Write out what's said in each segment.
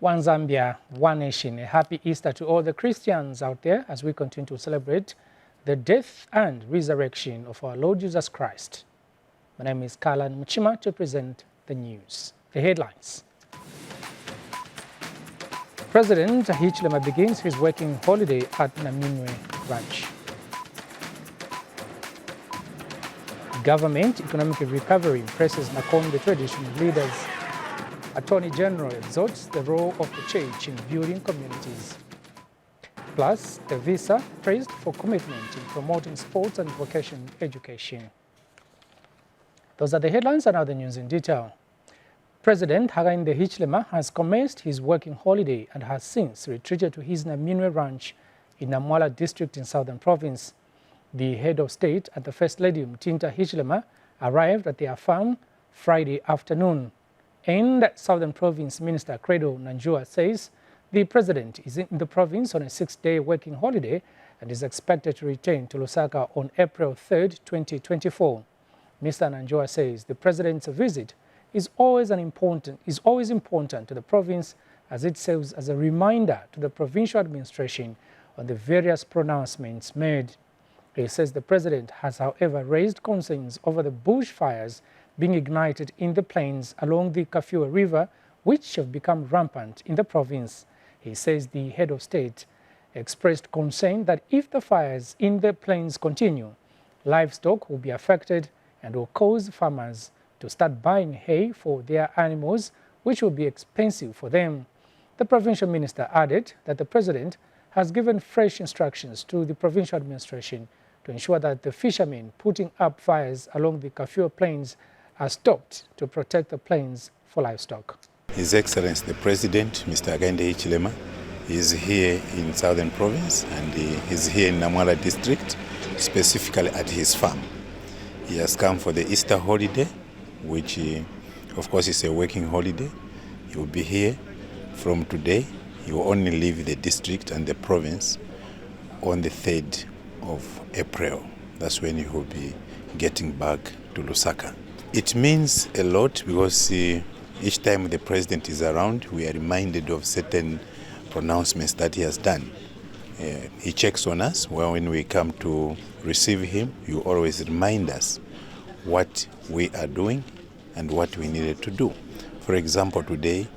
One Zambia, one nation. A happy Easter to all the Christians out there as we continue to celebrate the death and resurrection of our Lord Jesus Christ. My name is Kalan Mchima to present the news. The headlines. President Hichilema begins his working holiday at Naminwe Ranch. Government economic recovery impresses Nakonde the traditional leaders. Attorney General exhorts the role of the church in building communities. Plus, the visa praised for commitment in promoting sports and vocational education. Those are the headlines and now the news in detail. President Hakainde Hichilema has commenced his working holiday and has since retreated to his Naminwe Ranch in Namwala district in Southern Province. The head of state and the First Lady Mtinta Hichilema arrived at their farm Friday afternoon. And Southern Province Minister Credo Nanjua says the president is in the province on a 6-day working holiday and is expected to return to Lusaka on April 3, 2024. Mr. Nanjua says the president's visit is always important to the province as it serves as a reminder to the provincial administration on the various pronouncements made. He says the president has, however, raised concerns over the bushfires being ignited in the plains along the Kafue River, which have become rampant in the province. He says the head of state expressed concern that if the fires in the plains continue, livestock will be affected and will cause farmers to start buying hay for their animals, which will be expensive for them. The provincial minister added that the president has given fresh instructions to the provincial administration to ensure that the fishermen putting up fires along the Kafue plains are stopped to protect the plains for livestock. His Excellency the President, Mr. Hakainde Hichilema, is here in Southern Province and he is here in Namwala District, specifically at his farm. He has come for the Easter holiday, which of course is a working holiday. He will be here from today. He will only leave the district and the province on the 3rd of April. That's when he will be getting back to Lusaka. It means a lot because each time the president is around, we are reminded of certain pronouncements that he has done. He checks on us. Well, when we come to receive him, you always remind us what we are doing and what we needed to do. For example, today,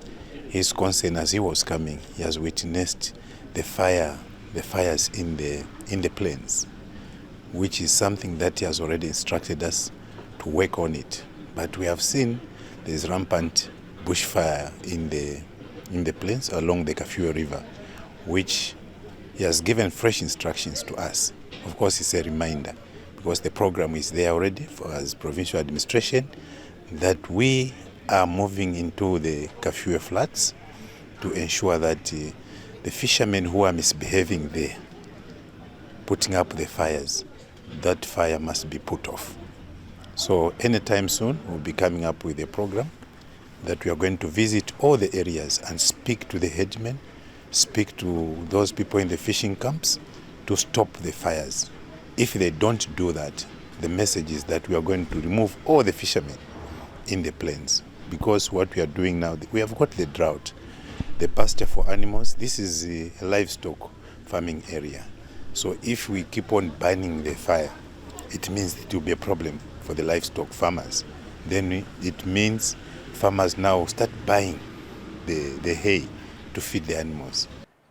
his concern as he was coming, he has witnessed the fires in the plains, which is something that he has already instructed us to work on it. But we have seen there's rampant bushfire in the plains along the Kafue River, which he has given fresh instructions to us. Of course, it's a reminder because the program is there already for us provincial administration that we are moving into the Kafue flats to ensure that the fishermen who are misbehaving there, putting up the fires, that fire must be put off. So anytime soon, we'll be coming up with a program that we are going to visit all the areas and speak to the headmen, speak to those people in the fishing camps to stop the fires. If they don't do that, the message is that we are going to remove all the fishermen in the plains because what we are doing now, we have got the drought, the pasture for animals. This is a livestock farming area. So if we keep on burning the fire, it means it will be a problem for the livestock farmers. Then it means farmers now start buying the hay to feed the animals.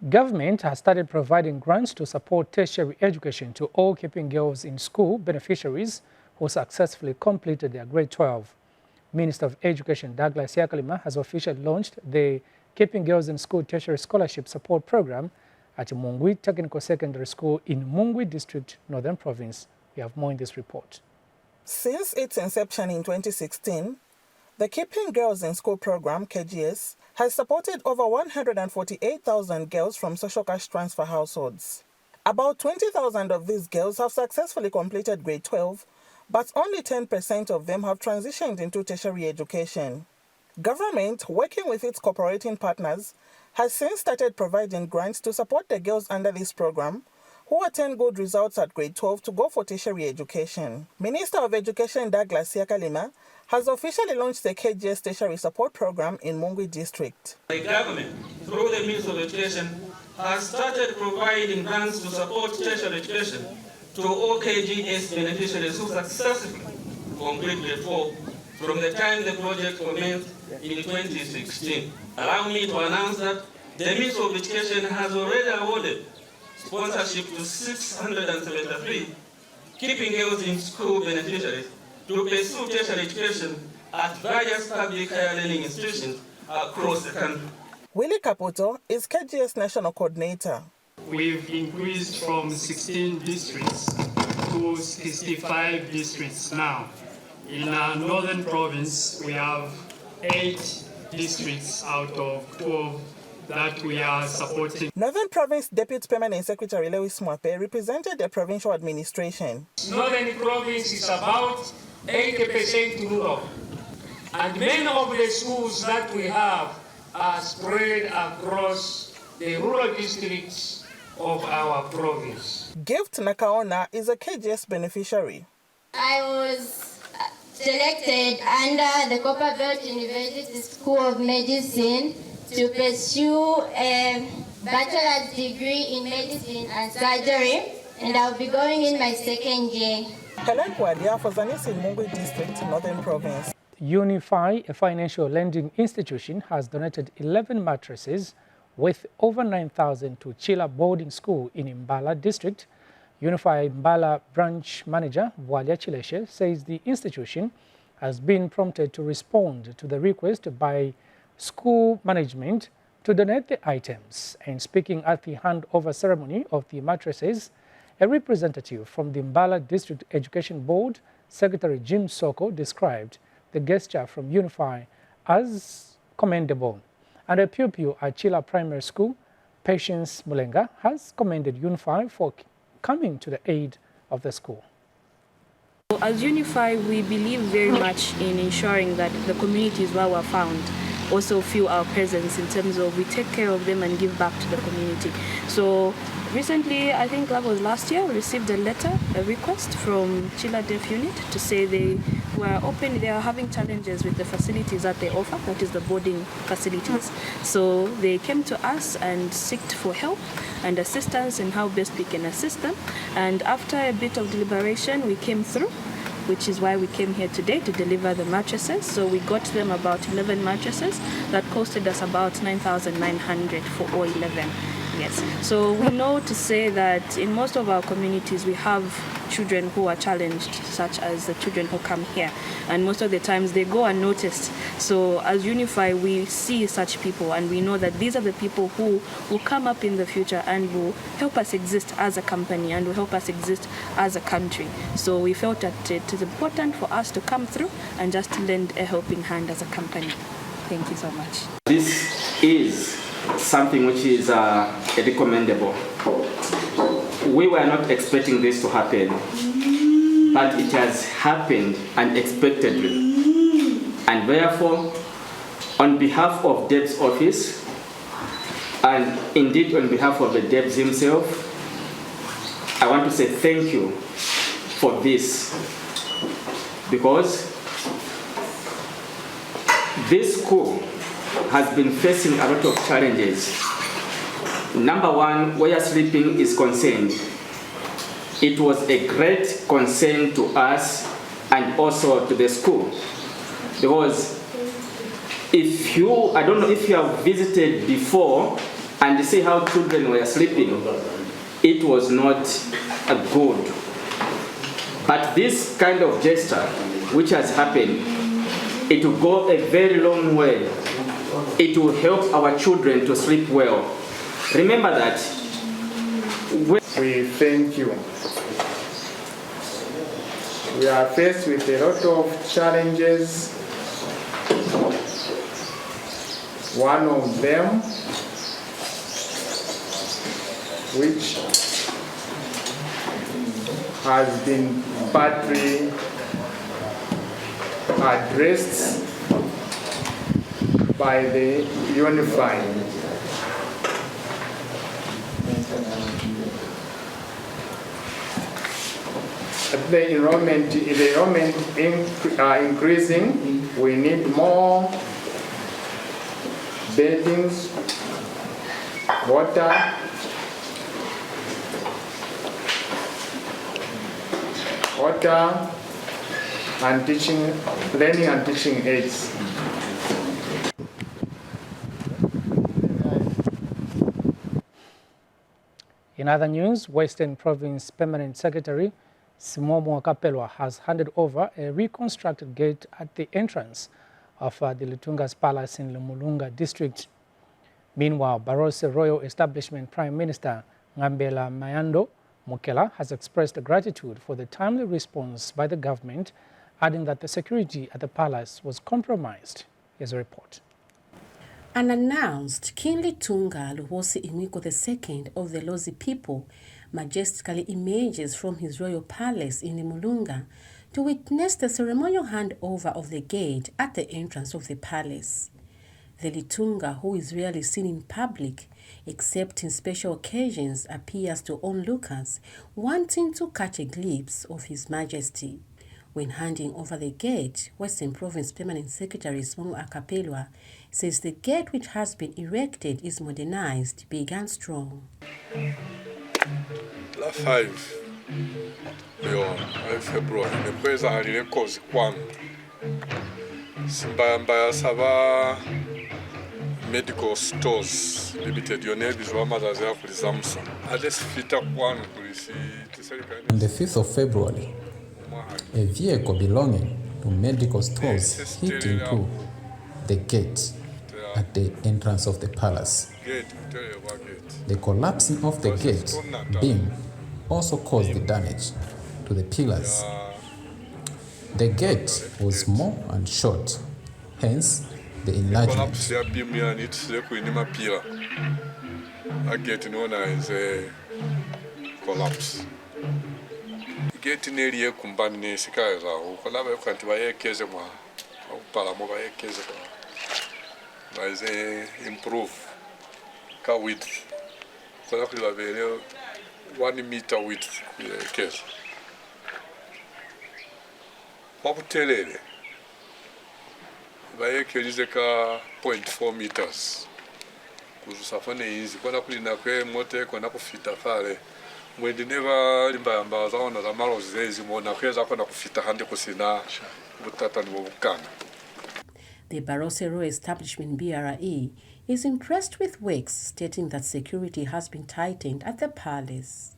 Government has started providing grants to support tertiary education to all keeping girls in school beneficiaries who successfully completed their grade 12. Minister of Education Douglas Yakalima has officially launched the Keeping Girls in School Tertiary Scholarship Support Program at Mungwi Technical Secondary School in Mungwi District, Northern Province. We have more in this report. Since its inception in 2016, the Keeping Girls in School program, KGS, has supported over 148,000 girls from social cash transfer households. About 20,000 of these girls have successfully completed grade 12, but only 10% of them have transitioned into tertiary education. Government, working with its cooperating partners, has since started providing grants to support the girls under this program who attain good results at grade 12 to go for tertiary education. Minister of Education Douglas Yakalima has officially launched the KGS Tertiary Support Program in Mungwi District. The government, through the Ministry of Education, has started providing grants to support tertiary education to all KGS beneficiaries who successfully completed Grade 4 from the time the project commenced in 2016. Allow me to announce that the Ministry of Education has already awarded sponsorship to 673 keeping girls in school beneficiaries to pursue tertiary education at various public higher learning institutions across the country. Willie Caputo is KGS National Coordinator. We've increased from 16 districts to 65 districts now. In our northern province, we have 8 districts out of 12 that we are supporting. Northern Province Deputy Permanent Secretary Lewis Mwape represented the provincial administration. Northern Province is about 80% rural, and many of the schools that we have are spread across the rural districts of our province. Gift Nakaona is a KGS beneficiary. I was selected under the Copperbelt University School of Medicine to pursue a bachelor's degree in medicine and surgery, and I'll be going in my second year. Helen Kwadia for Zanis in Mungwi District, Northern Province. Unify, a financial lending institution, has donated 11 mattresses worth over 9,000 to Chila Boarding School in Mbala District. Unify Mbala branch manager Walia Chileshe says the institution has been prompted to respond to the request by school management to donate the items. And speaking at the handover ceremony of the mattresses, a representative from the Mbala District Education Board, Secretary Jim Soko, described the gesture from Unify as commendable. And a pupil at Chila Primary School, Patience Mulenga, has commended Unify for coming to the aid of the school. As Unify, we believe very much in ensuring that the communities where we're found also feel our presence in terms of we take care of them and give back to the community. So recently, I think that was last year, we received a letter, a request from Chila Deaf Unit to say they were open, they are having challenges with the facilities that they offer, that is the boarding facilities. So they came to us and sought for help and assistance and how best we can assist them. And after a bit of deliberation, we came through, which is why we came here today to deliver the mattresses. So we got them about 11 mattresses that costed us about 9,900 for all 11. Yes. So we know to say that in most of our communities we have children who are challenged, such as the children who come here, and most of the times they go unnoticed. So as Unify, we see such people and we know that these are the people who will come up in the future and will help us exist as a company and will help us exist as a country. So we felt that it is important for us to come through and just lend a helping hand as a company. Thank you so much. This is something which is recommendable. We were not expecting this to happen, but it has happened unexpectedly. And therefore, on behalf of Deb's office, and indeed on behalf of the Debs himself, I want to say thank you for this, because this school has been facing a lot of challenges. Number one, where sleeping is concerned, it was a great concern to us and also to the school, because if you, I don't know if you have visited before and see how children were sleeping, it was not good. But this kind of gesture which has happened, it will go a very long way. It will help our children to sleep well. Remember that. We thank you. We are faced with a lot of challenges. One of them, which has been partly addressed by the Unify. the enrollment increasing, we need more beddings, water, and learning and teaching aids. In other news, Western Province Permanent Secretary Simomo Kapelwa has handed over a reconstructed gate at the entrance of the Litunga's Palace in Lumulunga district. Meanwhile, Barose Royal Establishment Prime Minister Ngambela Mayando Mukela has expressed gratitude for the timely response by the government, adding that the security at the palace was compromised. Here's a report. Unannounced, King Litunga Luhosi Imiko II of the Lozi people majestically emerges from his royal palace in Limulunga to witness the ceremonial handover of the gate at the entrance of the palace. The Litunga, who is rarely seen in public except in special occasions, appears to onlookers wanting to catch a glimpse of His Majesty. When handing over the gate, Western Province Permanent Secretary Simomo Kapelwa says the gate, which has been erected, is modernized, big and strong. La 5 February, the president had cause one. Mbaya saba medical stores limited your neighbors were mothers there for Samsung. I just fit up one policy. On the 5th of February, a vehicle belonging to medical stores hit into the gate at the entrance of the palace. The collapsing of the gate beam also caused the damage to the pillars. The gate was small and short, hence the enlargement. A gate known as a collapse. Gate area kumbani sikaza ukolaba yokanti bayekeze mwa ukupala mo bayekeze baze improve ka width kola kula vele 1 meter width keze bakutelele bayekeze ka 0.4 meters kuzusafane izi kola kulina kwe mote kona kufita fale. The Barose Royal Establishment BRE is impressed with works, stating that security has been tightened at the palace.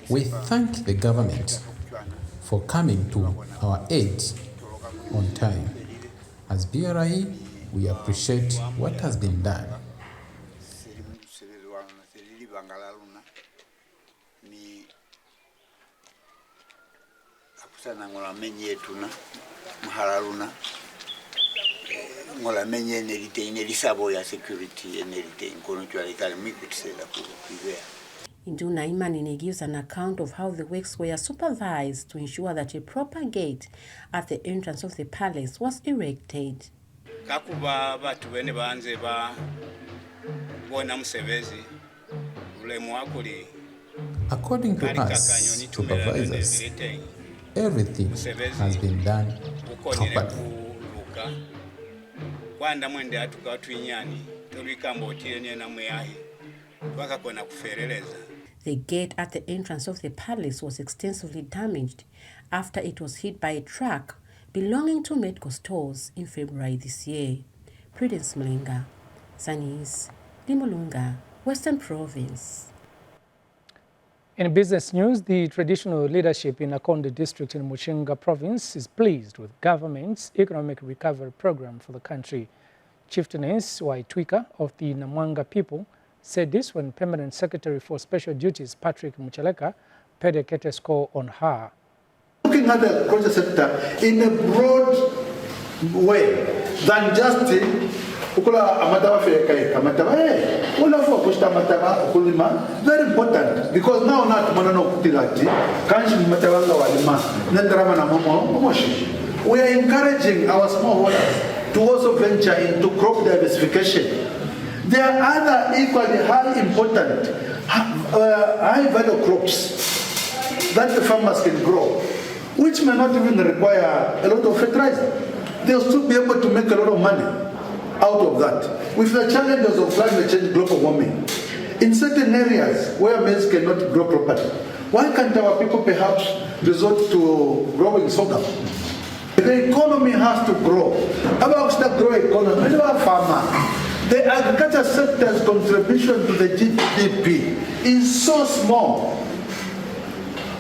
We thank the government for coming to our aid on time. As BRI, we appreciate what has been done. Induna Imanine gives an account of how the works were supervised to ensure that a proper gate at the entrance of the palace was erected. According to us, supervisors, everything has been done properly. The gate at the entrance of the palace was extensively damaged after it was hit by a truck belonging to medical stores in February this year. Prudence Mlinga, Sanis, Limulunga, Western Province. In business news, the traditional leadership in Nakonde district in Muchinga province is pleased with government's economic recovery program for the country. Chieftainess Waitwika of the Namwanga people said this when Permanent Secretary for Special Duties Patrick Mucheleka paid a courtesy call on her. Looking at the agriculture sector in a broad way than just ukula amataba feka amataba ula for kushta amataba ukulima very important because now not monano kutilati kanji amataba nga walima nandrama na momoshi. We are encouraging our smallholders to also venture into crop diversification. There are other equally high important high value crops that the farmers can grow, which may not even require a lot of fertilizer. They'll still be able to make a lot of money out of that. With the challenges of climate change, global warming, in certain areas where maize cannot grow properly, why can't our people perhaps resort to growing sorghum? The economy has to grow. About the grow economy, the agriculture sector's contribution to the GDP is so small.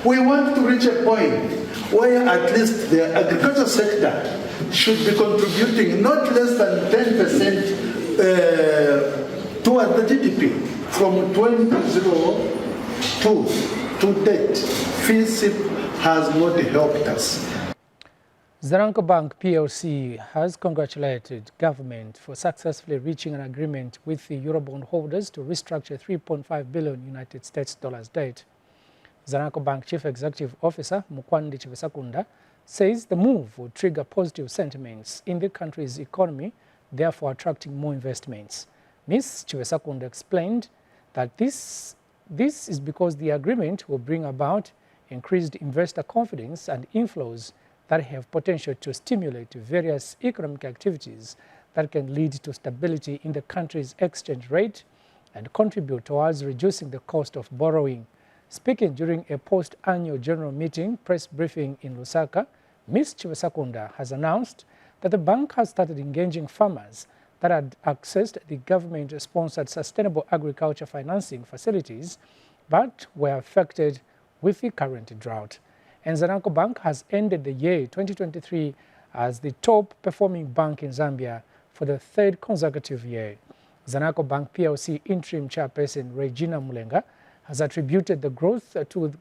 We want to reach a point where at least the agriculture sector should be contributing not less than 10% towards the GDP from 2002 to date. FinCEP has not helped us. Zaranco Bank PLC has congratulated government for successfully reaching an agreement with the Eurobond holders to restructure $3.5 billion United States debt. Zaranco Bank Chief Executive Officer Mukwandi Chivesakunda says the move will trigger positive sentiments in the country's economy, therefore attracting more investments. Ms. Chivesakunda explained that this is because the agreement will bring about increased investor confidence and inflows that have potential to stimulate various economic activities that can lead to stability in the country's exchange rate and contribute towards reducing the cost of borrowing. Speaking during a post-annual general meeting press briefing in Lusaka, Ms. Chivesakunda has announced that the bank has started engaging farmers that had accessed the government-sponsored sustainable agriculture financing facilities but were affected with the current drought. And Zaranco Bank has ended the year 2023 as the top-performing bank in Zambia for the third consecutive year. Zaranco Bank PLC interim chairperson Regina Mulenga has attributed the growth to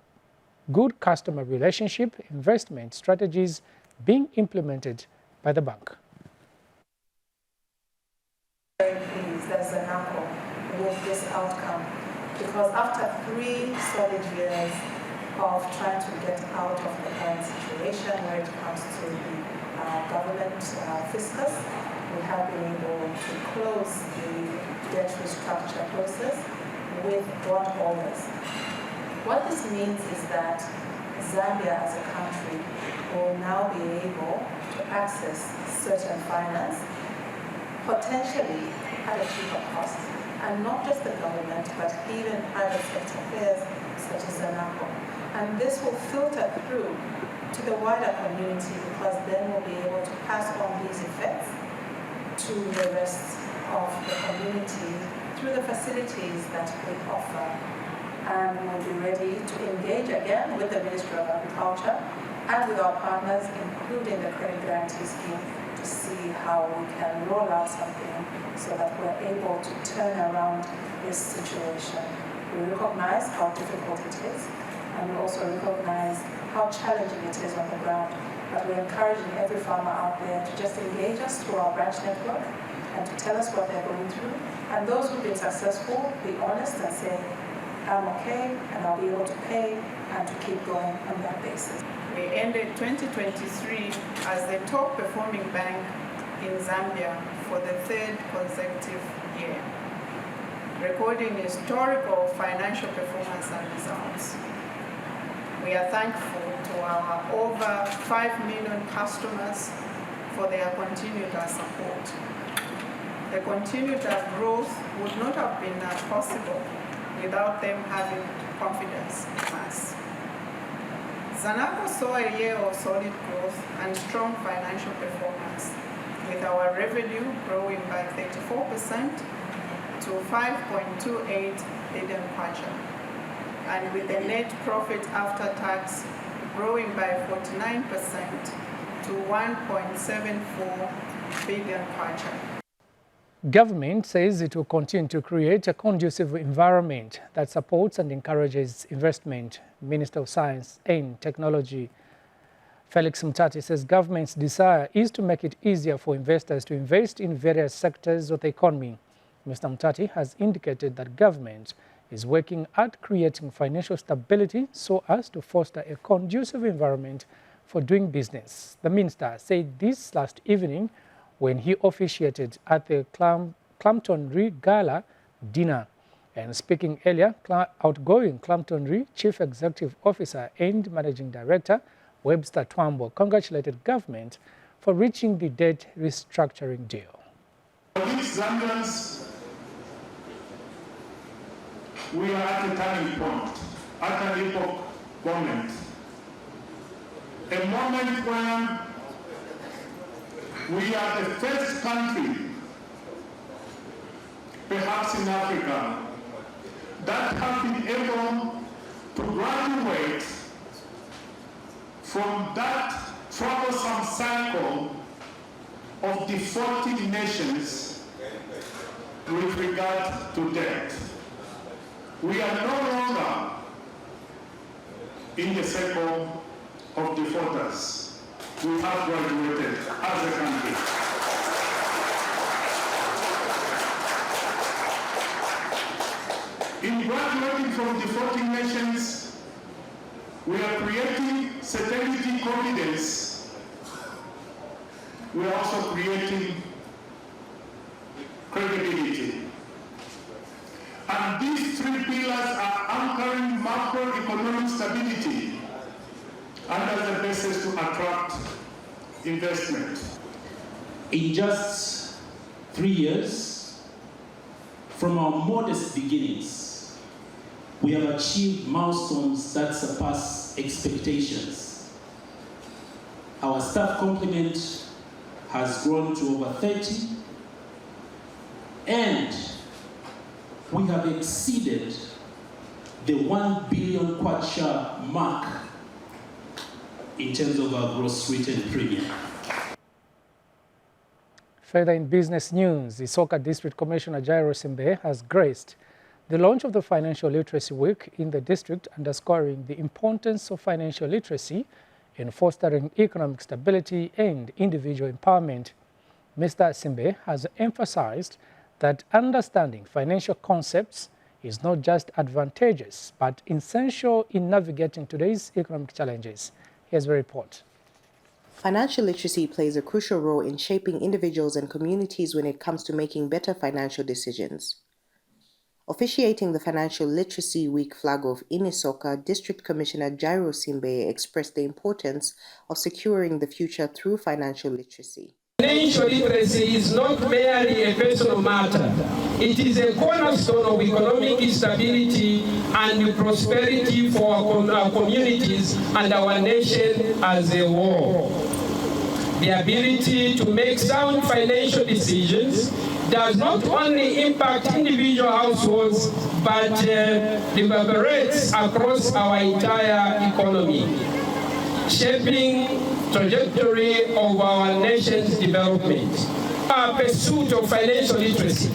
good customer relationship investment strategies being implemented by the bank. There's Zaranco with this outcome because after 3 solid years of trying to get out of the current situation where it comes to the government fiscus, we have been able to close the debt restructure process with bondholders. What this means is that Zambia as a country will now be able to access certain finance, potentially at a cheaper cost, and not just the government, but even private sector players such as Zaranco. And this will filter through to the wider community because then we'll be able to pass on these effects to the rest of the community through the facilities that we offer. And we'll be ready to engage again with the Ministry of Agriculture and with our partners, including the Credit Guarantee Scheme, to see how we can roll out something so that we're able to turn around this situation. We recognize how difficult it is, and we also recognize how challenging it is on the ground. But we're encouraging every farmer out there to just engage us through our branch network and to tell us what they're going through. And those who've been successful, be honest and say, I'm okay, and I'll be able to pay and to keep going on that basis. We ended 2023 as the top performing bank in Zambia for the 3rd consecutive year, recording historical financial performance and results. We are thankful to our over 5 million customers for their continued support. The continued growth would not have been possible without them having confidence in us. Zaranco saw a year of solid growth and strong financial performance, with our revenue growing by 34% to 5.28 billion kwacha, and with the net profit after tax growing by 49% to 1.74 billion kwacha. Government says it will continue to create a conducive environment that supports and encourages investment. Minister of Science and Technology Felix Mtati says government's desire is to make it easier for investors to invest in various sectors of the economy. Mr. Mtati has indicated that government is working at creating financial stability so as to foster a conducive environment for doing business. The minister said this last evening when he officiated at the Clampton Gala dinner. And speaking earlier, outgoing Clampton Chief Executive Officer and Managing Director Webster Twambo congratulated government for reaching the debt restructuring deal. For these Zambians, we are at a turning point, at an epoch moment. A moment when we are the first country, perhaps in Africa, that have been able to graduate from that troublesome cycle of defaulting nations with regard to debt. We are no longer in the cycle of defaulters. We have graduated as a country. In graduating from defaulting nations, we are creating stability, confidence. We are also creating credibility. And these three pillars are anchoring macroeconomic stability and as the basis to attract investment. In just 3 years, from our modest beginnings, we have achieved milestones that surpass expectations. Our staff complement has grown to over 30, and we have exceeded the 1 billion kwacha mark in terms of our gross written premium. Further in business news, the Soka District Commissioner Jairo Simbe has graced the launch of the Financial Literacy Week in the district, underscoring the importance of financial literacy in fostering economic stability and individual empowerment. Mr. Simbe has emphasized that understanding financial concepts is not just advantageous, but essential in navigating today's economic challenges. Here's the report. Financial literacy plays a crucial role in shaping individuals and communities when it comes to making better financial decisions. Officiating the Financial Literacy Week flag-off in Isoka, District Commissioner Jairo Simbe expressed the importance of securing the future through financial literacy. Financial literacy is not merely a personal matter. It is a cornerstone of economic stability and prosperity for our communities and our nation as a whole. The ability to make sound financial decisions does not only impact individual households, but reverberates across our entire economy, shaping trajectory of our nation's development. Our pursuit of financial literacy.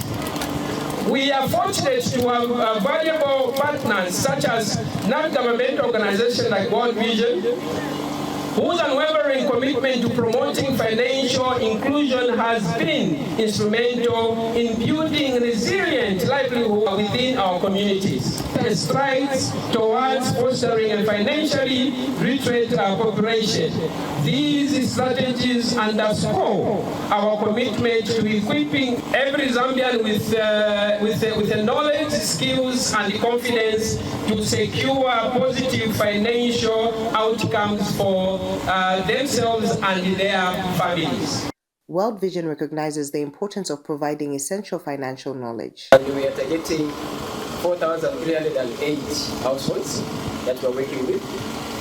We are fortunate to have valuable partners such as non-governmental organizations like World Vision, whose unwavering commitment to promoting financial inclusion has been instrumental in building resilient livelihood within our communities. The strides towards fostering a financially literate population. These strategies underscore our commitment to equipping every Zambian with the knowledge, skills, and confidence to secure positive financial outcomes for themselves and their families. World Vision recognizes the importance of providing essential financial knowledge. And we are targeting 4,308 households that we are working with.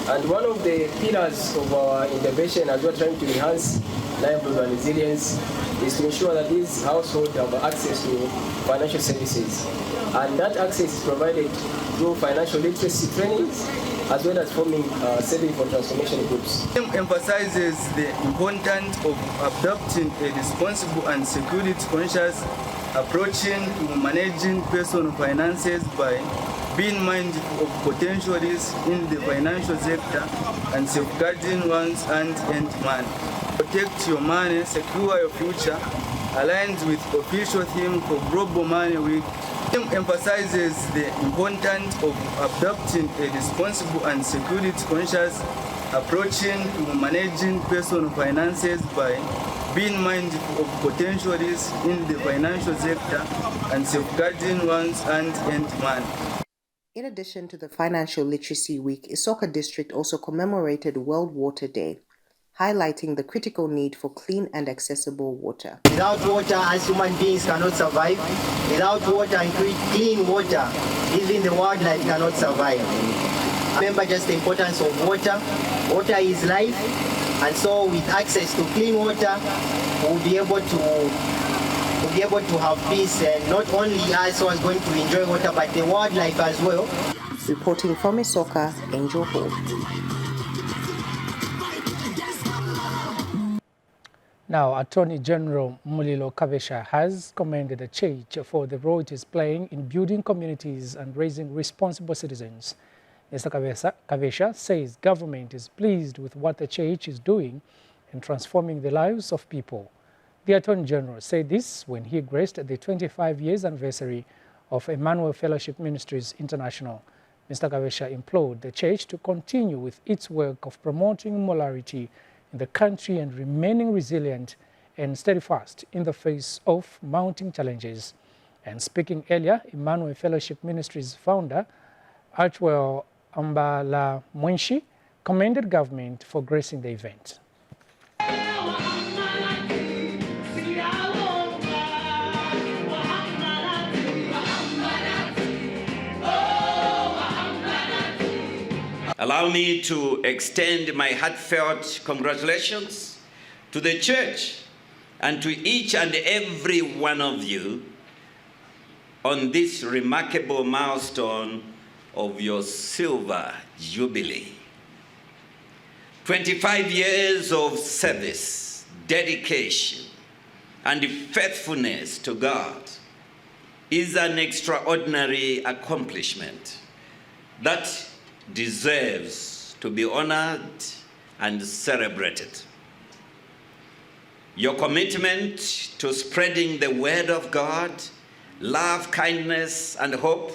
And one of the pillars of our intervention as we are trying to enhance livelihood and resilience is to ensure that these households have access to financial services. And that access is provided through financial literacy trainings as well as forming saving for transformation groups. It emphasizes the importance of adopting a responsible and security-conscious approach to managing personal finances by being mindful of potential risks in the financial sector and safeguarding one's earned money. Protect your money, secure your future, aligns with official theme for Global Money Week. The theme emphasizes the importance of adopting a responsible and security-conscious approach to managing personal finances by being mindful of potential risks in the financial sector and safeguarding one's earned money. In addition to the Financial Literacy Week, Isoka District also commemorated World Water Day, highlighting the critical need for clean and accessible water. Without water, as human beings cannot survive. Without water and clean water, even the wildlife cannot survive. Remember just the importance of water. Water is life, and so with access to clean water, we'll be able to have peace, and not only us who are going to enjoy water, but the wildlife as well. Reporting from Isoka, Angel Hall. Now, Attorney General Mulilo Kavesha has commended the church for the role it is playing in building communities and raising responsible citizens. Mr. Kavesha says government is pleased with what the church is doing in transforming the lives of people. The Attorney General said this when he graced the 25 years anniversary of Emmanuel Fellowship Ministries International. Mr. Kavesha implored the church to continue with its work of promoting morality in the country and remaining resilient and steadfast in the face of mounting challenges. And speaking earlier, Emmanuel Fellowship Ministries founder, Archwell Ambala Mwenshi, commended government for gracing the event. Allow me to extend my heartfelt congratulations to the church and to each and every one of you on this remarkable milestone of your silver jubilee. 25 years of service, dedication, and faithfulness to God is an extraordinary accomplishment that deserves to be honored and celebrated. Your commitment to spreading the word of God, love, kindness, and hope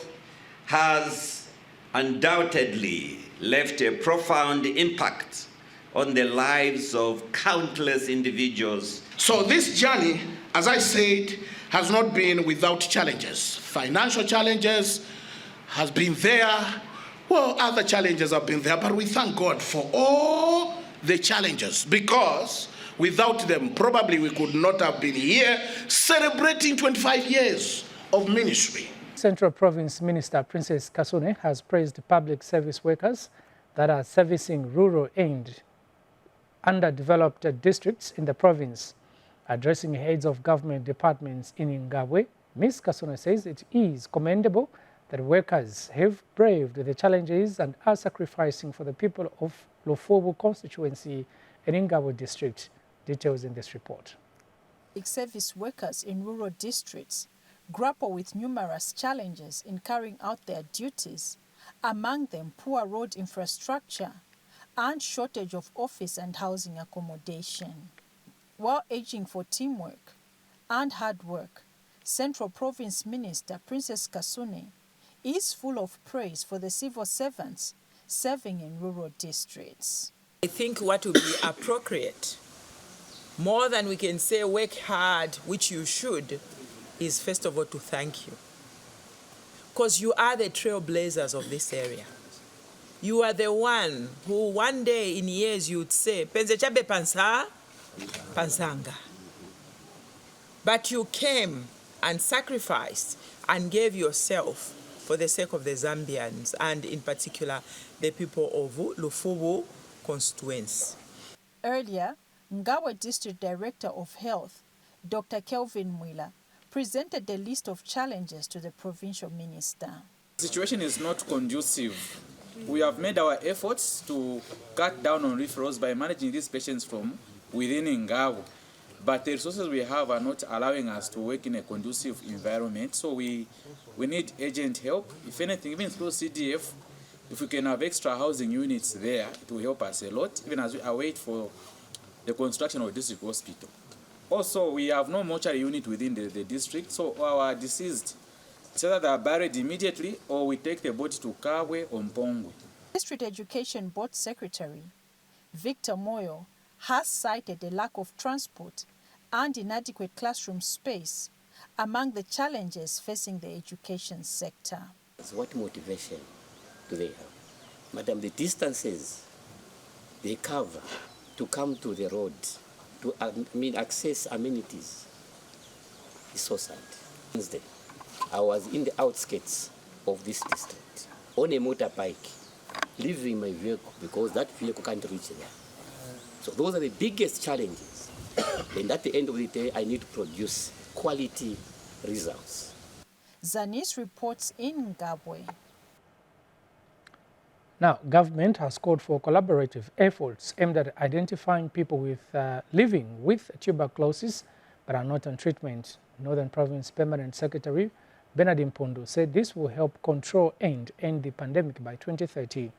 has undoubtedly left a profound impact on the lives of countless individuals. So this journey, as I said, has not been without challenges. Financial challenges has been there. Well, other challenges have been there, but we thank God for all the challenges, because without them, probably we could not have been here celebrating 25 years of ministry. Central Province Minister Princess Kasune has praised public service workers that are servicing rural and underdeveloped districts in the province. Addressing heads of government departments in Ngabwe, Ms. Kasune says it is commendable that workers have braved the challenges and are sacrificing for the people of Lofobo constituency and Ngabwe district. Details in this report. Service workers in rural districts grapple with numerous challenges in carrying out their duties, among them poor road infrastructure and shortage of office and housing accommodation. While urging for teamwork and hard work, Central Province Minister Princess Kasune is full of praise for the civil servants serving in rural districts. I think what would be appropriate, more than we can say work hard, which you should, is first of all to thank you. Because you are the trailblazers of this area. You are the one who one day in years you would say, Penze chabe pansa, pansanga. But you came and sacrificed and gave yourself for the sake of the Zambians, and in particular, the people of Lofobo constituency. Earlier, Ngabwe District Director of Health, Dr. Kelvin Mwila, presented the list of challenges to the provincial minister. The situation is not conducive. We have made our efforts to cut down on referrals by managing these patients from within Ngabwe. but the resources we have are not allowing us to work in a conducive environment. So we need urgent help. If anything, even through CDF, if we can have extra housing units there, it will help us a lot, even as we await for the construction of a district hospital. Also, we have no mortuary unit within the district, so our deceased, it's either they are buried immediately or we take the boat to Kabwe or Mpongwe. District Education Board Secretary Victor Moyo has cited the lack of transport and inadequate classroom space among the challenges facing the education sector. What motivation do they have? Madam, the distances they cover to come to the road, to access amenities, is so sad. Wednesday, I was in the outskirts of this district on a motorbike, leaving my vehicle because that vehicle can't reach there. So those are the biggest challenges. And at the end of the day, I need to produce quality results. Zanis reports in Ngabwe. Now, government has called for collaborative efforts aimed at identifying people living with tuberculosis but are not on treatment. Northern Province Permanent Secretary Bernard Mpondo said this will help control and end the pandemic by 2030.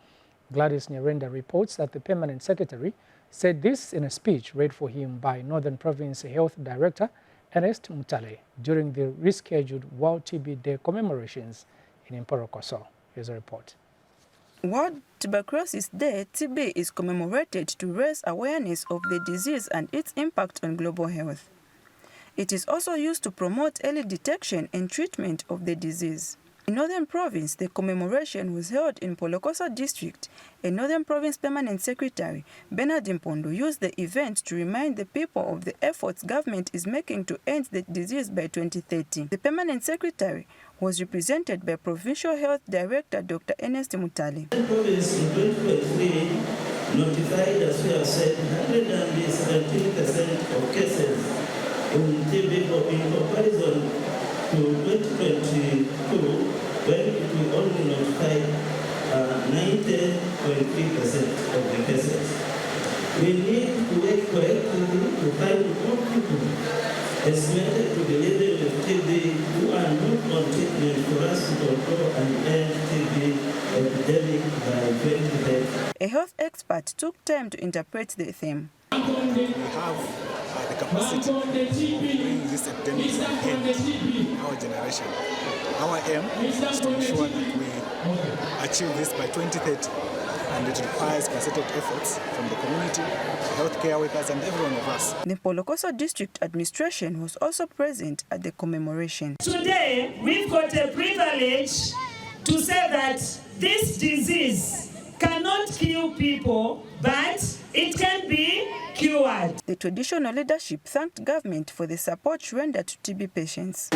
Gladys Nyarenda reports that the Permanent Secretary said this in a speech read for him by Northern Province Health Director Ernest Mutale during the rescheduled World TB Day commemorations in Mporokoso. Here's a report. World Tuberculosis Day, TB, is commemorated to raise awareness of the disease and its impact on global health. It is also used to promote early detection and treatment of the disease. In Northern Province, the commemoration was held in Polokoso District, and Northern Province Permanent Secretary Bernard Mpondo used the event to remind the people of the efforts government is making to end the disease by 2030. The Permanent Secretary was represented by Provincial Health Director Dr. Ernest Mutale. The province in 2023 notified, as we have said, 117% of cases in TB in comparison to 2022, when we only notified 90.3% of the cases. We need to work collectively to find more people estimated to be living with TB who are not on treatment for us to control and end TB epidemic by 2030. A health expert took time to interpret the theme. We have the capacity of bringing this epidemic to an end in our generation. Our aim is to ensure that we achieve this by 2030, and it requires concerted efforts from the community, healthcare workers, and every one of us. The Polokoso District Administration was also present at the commemoration. Today, we've got a privilege to say that this disease cannot kill people, but it can be cured. The traditional leadership thanked government for the support rendered to TB patients.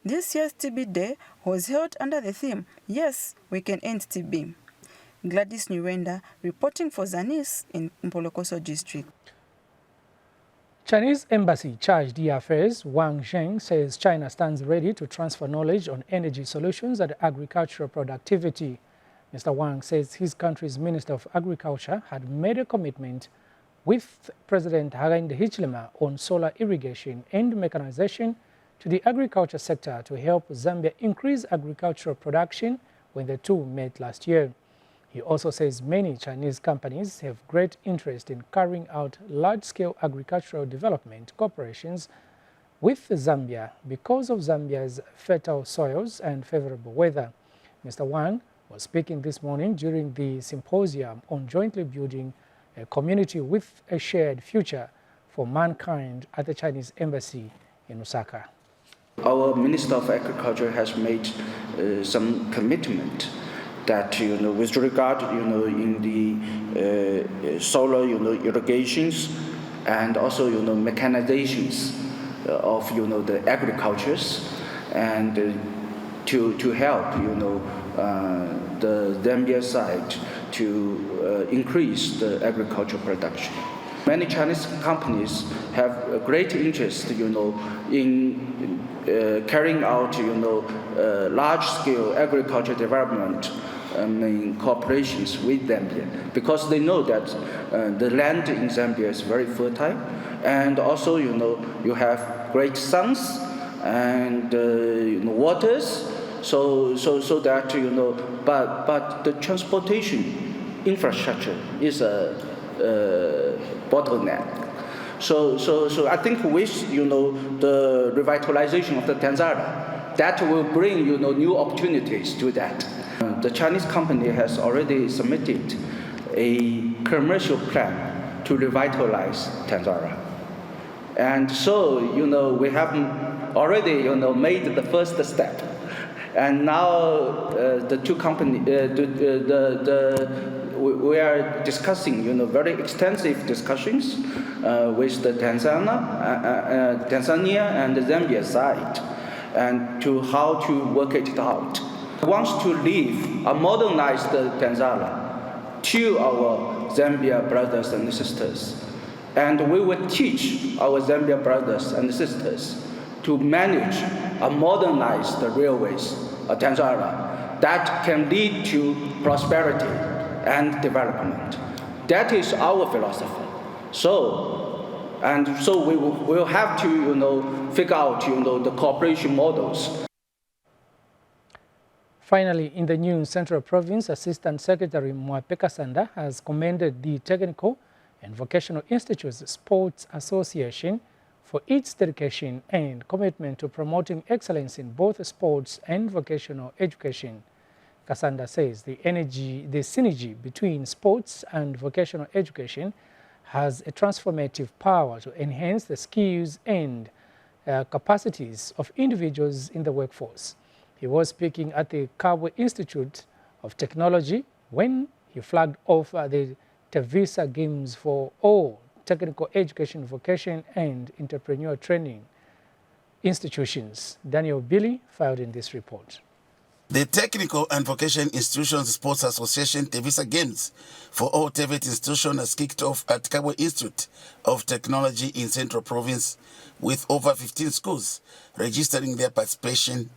This year's TB Day was held under the theme, Yes, We Can End TB. Gladys Nyarenda reporting for Zanis in Mpolokoso District. Chinese Embassy Chargé d'Affaires Wang Zheng says China stands ready to transfer knowledge on energy solutions and agricultural productivity. Mr. Wang says his country's Minister of Agriculture had made a commitment with President Hakainde Hichilema on solar irrigation and mechanization to the agriculture sector to help Zambia increase agricultural production when the two met last year. He also says many Chinese companies have great interest in carrying out large-scale agricultural development cooperations with Zambia because of Zambia's fertile soils and favorable weather. Mr. Wang was speaking this morning during the symposium on jointly building a community with a shared future for mankind at the Chinese Embassy in Osaka. Our Minister of Agriculture has made some commitment that, with regard, in the solar, irrigations and also, mechanizations of, the agricultures, and to help, the Zambia side to increase the agricultural production. Many Chinese companies have a great interest, in carrying out, large-scale agriculture development in cooperations with Zambia, because they know that the land in Zambia is very fertile, and also, you have great suns and waters, so that but the transportation infrastructure is a bottleneck. So I think with the revitalization of the Tanzania, that will bring new opportunities to that. The Chinese company has already submitted a commercial plan to revitalize Tanzania, and so we have already made the first step, and now the two companies we are discussing very extensive discussions with the Tanzania and the Zambia side, and to how to work it out. We want to leave a modernized Tanzania to our Zambia brothers and sisters, and we will teach our Zambia brothers and sisters to manage a modernized railways Tanzania that can lead to prosperity and development. That is our philosophy. So we will have to figure out the cooperation models. Finally, in the new Central Province, Assistant Secretary Mwape Kasanda has commended the Technical and Vocational Institutes Sports Association for its dedication and commitment to promoting excellence in both sports and vocational education. Kasanda says the synergy between sports and vocational education has a transformative power to enhance the skills and capacities of individuals in the workforce. He was speaking at the Kabwe Institute of Technology when he flagged off the Tevisa Games for all technical education, vocation, and entrepreneur training institutions. Daniel Billy filed in this report. The Technical and Vocation Institutions Sports Association Tevisa Games for all TVET institutions has kicked off at Kabwe Institute of Technology in Central Province with over 15 schools registering their participation.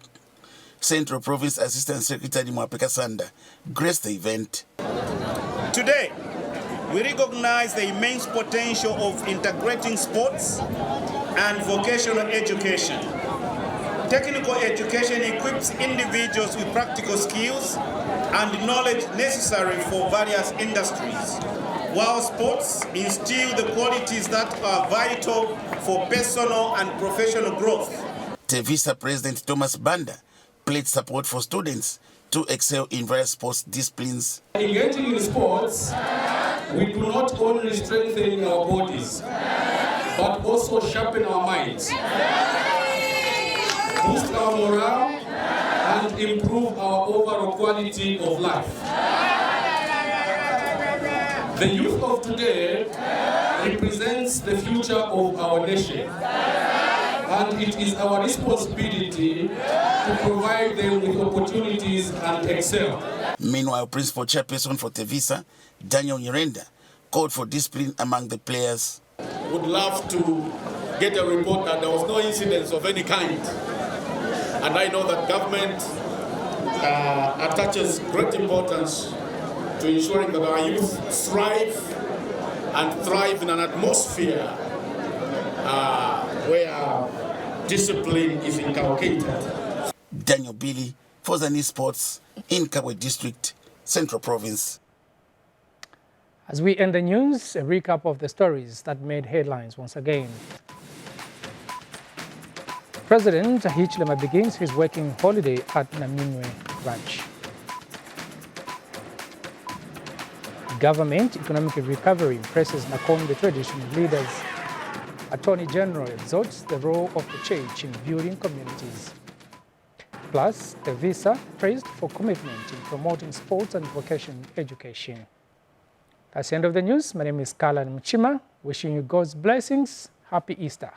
Central Province Assistant Secretary Mwape Kasanda graced the event. Today, we recognize the immense potential of integrating sports and vocational education. Technical education equips individuals with practical skills and knowledge necessary for various industries, while sports instill the qualities that are vital for personal and professional growth. Tevisa President Thomas Banda pledged support for students to excel in various sports disciplines. Engaging in sports, we do not only strengthen our bodies, but also sharpen our minds, boost our morale, and improve our overall quality of life. The youth of today represents the future of our nation, and it is our responsibility to provide them with opportunities and excel. Meanwhile, Principal Chairperson for Tevisa, Daniel Nyirenda, called for discipline among the players. Would love to get a report that there was no incidents of any kind. And I know that government attaches great importance to ensuring that our youth strive and thrive in an atmosphere where discipline is inculcated. Daniel Billy for Zani Sports in Kabwe District, Central Province. As we end the news, a recap of the stories that made headlines once again. President Hichilema begins his working holiday at Naminwe Ranch. Government economic recovery presses Nakom, the traditional leaders. Attorney General exhorts the role of the church in building communities. Plus, Tevisa praised for commitment in promoting sports and vocational education. That's the end of the news. My name is Kalan Mchima. Wishing you God's blessings. Happy Easter.